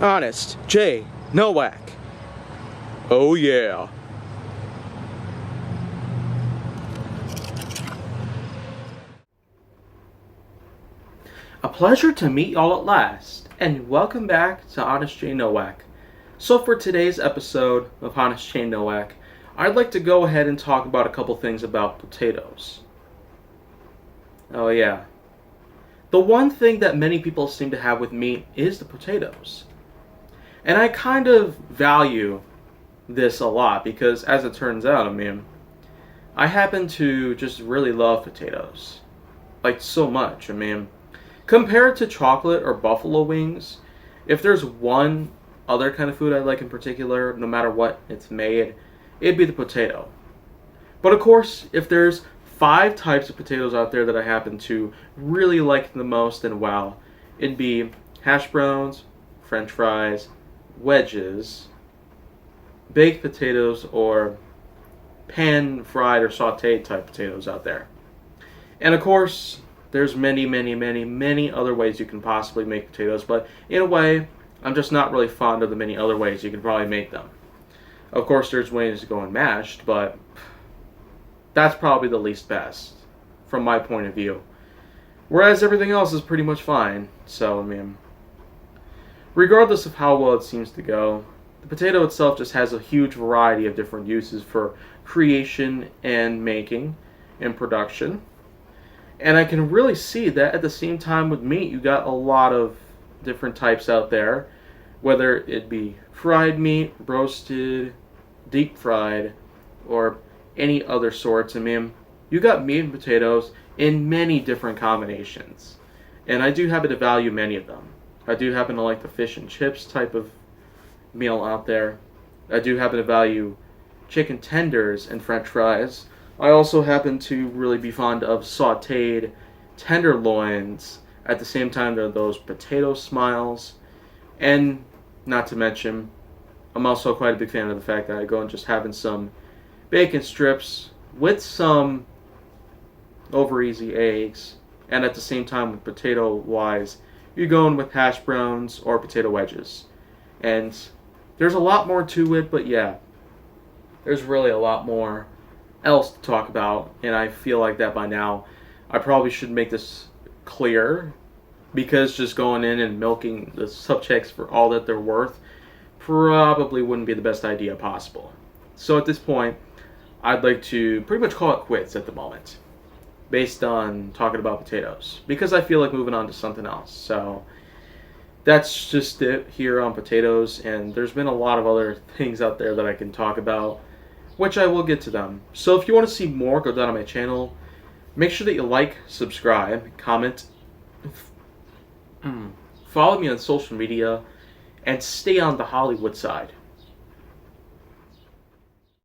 Honest J. Nowak. Oh yeah. A pleasure to meet y'all at last, and welcome back to Honest J. Nowak. So for today's episode of Honest J. Nowak, I'd like to go ahead and talk about a couple things about potatoes. Oh yeah. The one thing that many people seem to have with meat is the potatoes. And I kind of value this a lot because, as it turns out, I happen to just really love potatoes. Like, so much. Compared to chocolate or buffalo wings, if there's one other kind of food I like in particular, no matter what it's made, it'd be the potato. But of course, if there's 5 types of potatoes out there that I happen to really like the most and wow, it'd be hash browns, french fries, wedges, baked potatoes, or pan fried or sauteed type potatoes out there. And of course, there's many other ways you can possibly make potatoes, but in a way, I'm just not really fond of the many other ways you can probably make them. Of course, there's ways to go unmashed, but that's probably the least best from my point of view. Whereas everything else is pretty much fine. So, regardless of how well it seems to go, the potato itself just has a huge variety of different uses for creation and making and production. And I can really see that at the same time with meat, you got a lot of different types out there, whether it be fried meat, roasted, deep fried, or any other sorts. You got meat and potatoes in many different combinations. And I do happen to value many of them. I do happen to like the fish and chips type of meal out there. I do happen to value chicken tenders and french fries. I also happen to really be fond of sauteed tenderloins. At the same time, there are those potato smiles. And not to mention, I'm also quite a big fan of the fact that I go and just having some bacon strips with some over easy eggs, and at the same time with potato wise, you're going with hash browns or potato wedges. And there's a lot more to it, but yeah, there's really a lot more else to talk about, and I feel like that by now I probably should make this clear, because just going in and milking the subjects for all that they're worth probably wouldn't be the best idea possible. So at this point, I'd like to pretty much call it quits at the moment, based on talking about potatoes, because I feel like moving on to something else. So that's just it here on potatoes, and there's been a lot of other things out there that I can talk about, which I will get to them. So if you want to see more, go down on my channel. Make sure that you like, subscribe, comment, follow me on social media, and stay on the Hollywood side.